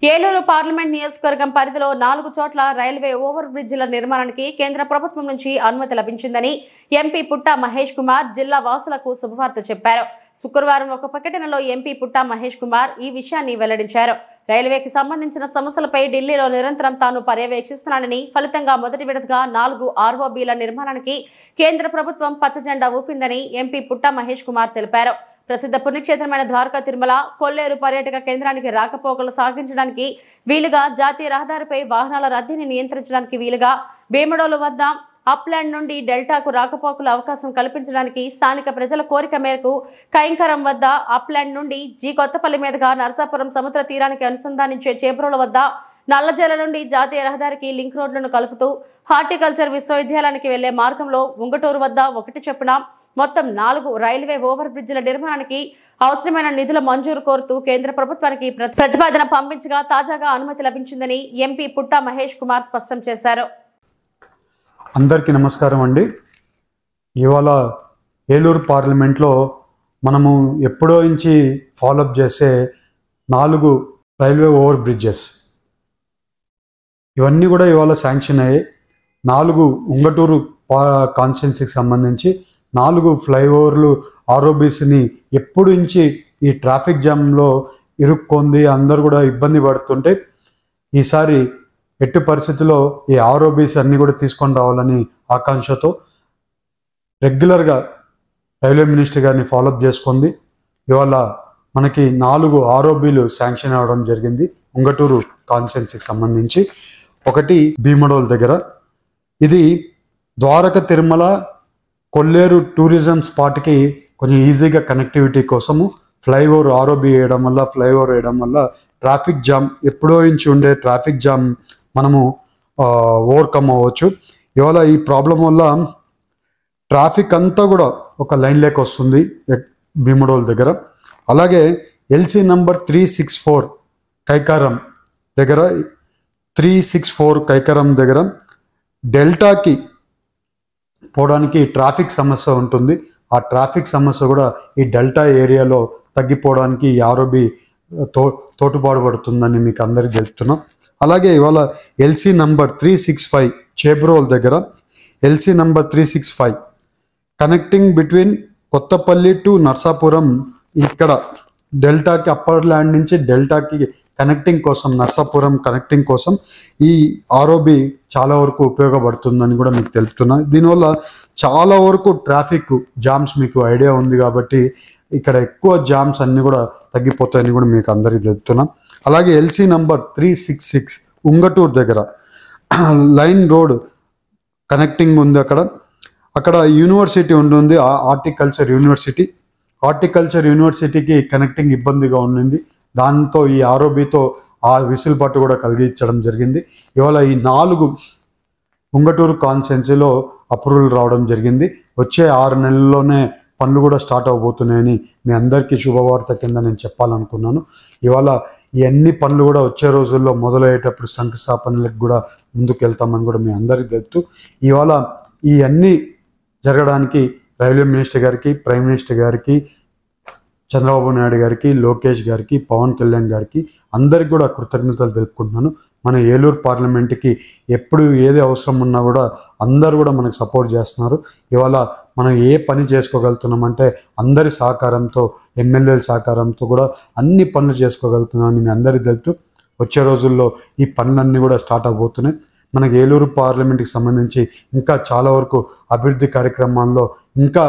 Eluru parliament నియోజకవర్గం పరిధిలో 4 చోట్ల రైల్వే ఓవర్ బ్రిడ్జిల నిర్మాణానికి కేంద్ర ప్రభుత్వం నుంచి అనుమతి లభించిందని ఎంపీ పుట్టా మహేష్ కుమార్ జిల్లా వాసులకు శుభవార్త చెప్పారు. శుక్రవారం ఒక ప్రకటనలో ఎంపీ పుట్టా మహేష్ కుమార్ ఈ విషయాన్ని వెల్లడించారు. రైల్వేకి సంబంధించిన సమస్యలపై ఢిల్లీలో నిరంతరం తాను పర్యవేక్షిస్తున్నానని, ఫలితంగా మొదటి విడతగా 4 ఆర్ఓబీల నిర్మాణానికి కేంద్ర ప్రభుత్వం పచ్చజెండా ఊపిందని ఎంపీ పుట్టా మహేష్ కుమార్ తెలిపారు. ప్రసిద్ధ పుణ్యక్షేత్రమైన ద్వారకా తిరుమల కొల్లేరు పర్యాటక కేంద్రానికి రాకపోకలు సాగించడానికి వీలుగా, జాతీయ రహదారిపై వాహనాల రద్దీని నియంత్రించడానికి వీలుగా, భీమడోలు వద్ద అప్లాండ్ నుండి డెల్టాకు రాకపోకలు అవకాశం కల్పించడానికి, స్థానిక ప్రజల కోరిక మేరకు కైంకరం వద్ద అప్లాండ్ నుండి జీ కొత్తపల్లి మీదుగా నరసాపురం సముద్ర తీరానికి అనుసంధానించే చేబ్రోల వద్ద నల్లజల నుండి జాతీయ రహదారికి లింక్ రోడ్లను కలుపుతూ హార్టికల్చర్ విశ్వవిద్యాలయానికి వెళ్లే మార్గంలో ఉంగటూరు వద్ద 1 చొప్పున మొత్తం 4 రైల్వే ఓవర్ బ్రిడ్జిల నిర్మాణానికి అవసరమైన నిధుల మంజూరు కోరుతూ కేంద్ర ప్రభుత్వానికి ప్రతిపాదన పంపించగా తాజాగా అనుమతి లభించిందని ఎంపీ పుట్టా మహేష్ కుమార్ స్పష్టం చేశారు. అందరికీ నమస్కారం అండి. ఇవాళ ఏలూరు పార్లమెంట్లో మనము ఎప్పుడో నుంచి ఫాలోఅప్ చేసే 4 రైల్వే ఓవర్ బ్రిడ్జెస్ ఇవన్నీ కూడా ఇవాళ శాంక్షన్ అయ్యాయి. 4 ఉంగటూరు కాన్స్టిట్యున్సీకి సంబంధించి 4 ఫ్లైఓవర్లు ఆర్ఓబీస్ని ఎప్పుడు నుంచి ఈ ట్రాఫిక్ జామ్లో ఇరుక్కుంది, అందరు కూడా ఇబ్బంది పడుతుంటే ఈసారి ఎట్టి పరిస్థితుల్లో ఈ ఆర్ఓబీస్ అన్నీ కూడా తీసుకొని రావాలని ఆకాంక్షతో రెగ్యులర్గా రైల్వే మినిస్టర్ గారిని ఫాలోఅప్ చేసుకుంది. ఇవాళ మనకి 4 ఆర్ఓబీలు శాంక్షన్ అవ్వడం జరిగింది ఉంగటూరు కాన్స్టిట్యున్సీకి సంబంధించి. ఒకటి భీమడోల్ దగ్గర, ఇది ద్వారక తిరుమల కొల్లేరు టూరిజం స్పాట్కి కొంచెం ఈజీగా కనెక్టివిటీ కోసము ఫ్లైఓవర్ ఆర్ఓబీ వేయడం వల్ల ట్రాఫిక్ జామ్, ఎప్పుడో నుంచి ఉండే ట్రాఫిక్ జామ్ మనము ఓవర్కమ్ అవ్వచ్చు. ఇవాళ ఈ ప్రాబ్లం వల్ల ట్రాఫిక్ అంతా కూడా ఒక లైన్ లేక వస్తుంది భీమడోల్ దగ్గర. అలాగే ఎల్సీ నంబర్ 364 కైకారం దగ్గర, 364 కైకారం దగ్గర డెల్టాకి పోవడానికి ట్రాఫిక్ సమస్య ఉంటుంది. ఆ ట్రాఫిక్ సమస్య కూడా ఈ డెల్టా ఏరియాలో తగ్గిపోవడానికి ఈ ఆర్ఓబీ తోటుపాటుపడుతుందని మీకు అందరికీ తెలుపుతున్నాం. అలాగే ఇవాళ ఎల్సీ నంబర్ 365 చేబ్రోల్ దగ్గర, LC number 365 connecting between Kothapalli to Narsapuram, ఇక్కడ డెల్టాకి అప్పర్ ల్యాండ్ నుంచి డెల్టాకి కనెక్టింగ్ కోసం, నర్సాపురం కనెక్టింగ్ కోసం ఈ ఆర్ఓబి చాలా వరకు ఉపయోగపడుతుందని కూడా మీకు తెలుపుతున్నా. దీనివల్ల చాలా వరకు ట్రాఫిక్ జామ్స్ మీకు ఐడియా ఉంది కాబట్టి ఇక్కడ ఎక్కువ జామ్స్ అన్నీ కూడా తగ్గిపోతాయని కూడా మీకు అందరికీ తెలుపుతున్నాం. అలాగే ఎల్సీ నంబర్ 366 ఉంగటూరు దగ్గర లైన్ రోడ్ కనెక్టింగ్ ఉంది. అక్కడ యూనివర్సిటీ ఉంటుంది, హార్టికల్చర్ యూనివర్సిటీకి కనెక్టింగ్ ఇబ్బందిగా ఉండింది. దాంతో ఈ ఆర్ఓబీతో ఆ విసులుబాటు కూడా కలిగించడం జరిగింది. ఇవాళ ఈ 4 ఉంగటూరు కాన్స్టిట్యున్సీలో అప్రూవల్ రావడం జరిగింది. వచ్చే 6 నెలల్లోనే పనులు కూడా స్టార్ట్ అవబోతున్నాయని మీ అందరికీ శుభవార్త కింద నేను చెప్పాలనుకున్నాను. ఇవాళ ఈ అన్ని పనులు కూడా వచ్చే రోజుల్లో మొదలయ్యేటప్పుడు శంకుస్థాపనలకు కూడా ముందుకు వెళ్తామని కూడా మీ అందరికీ తెలుపుతూ, ఇవాళ ఈ అన్నీ జరగడానికి రైల్వే మినిస్టర్ గారికి, ప్రైమ్ మినిస్టర్ గారికి, చంద్రబాబు నాయుడు గారికి, లోకేష్ గారికి, పవన్ కళ్యాణ్ గారికి అందరికి కూడా కృతజ్ఞతలు తెలుపుకుంటున్నాను. మన ఏలూరు పార్లమెంట్కి ఎప్పుడు ఏది అవసరం ఉన్నా కూడా అందరూ కూడా మనకు సపోర్ట్ చేస్తున్నారు. ఇవాళ మనం ఏ పని చేసుకోగలుగుతున్నామంటే అందరి సహకారంతో, ఎమ్మెల్యేల సహకారంతో కూడా అన్ని పనులు చేసుకోగలుగుతున్నామని మీ అందరికీ తెలుపుతూ, వచ్చే రోజుల్లో ఈ పనులన్నీ కూడా స్టార్ట్ అవబోతున్నాయి. మనకి ఏలూరు పార్లమెంట్కి సంబంధించి ఇంకా చాలా వరకు అభివృద్ధి కార్యక్రమాల్లో ఇంకా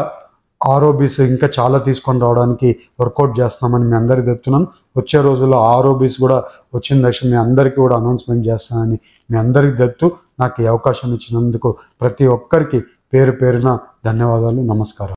ఆర్ఓబీస్ ఇంకా చాలా తీసుకొని రావడానికి వర్కౌట్ చేస్తున్నామని మీ అందరికీ చెప్తున్నాను. వచ్చే రోజుల్లో ఆర్ఓబీస్ కూడా వచ్చిన దశ మీ అందరికీ కూడా అనౌన్స్మెంట్ చేస్తానని మీ అందరికీ తెలుపుతూ, నాకు ఈ అవకాశం ఇచ్చినందుకు ప్రతి ఒక్కరికి పేరు పేరున ధన్యవాదాలు, నమస్కారం.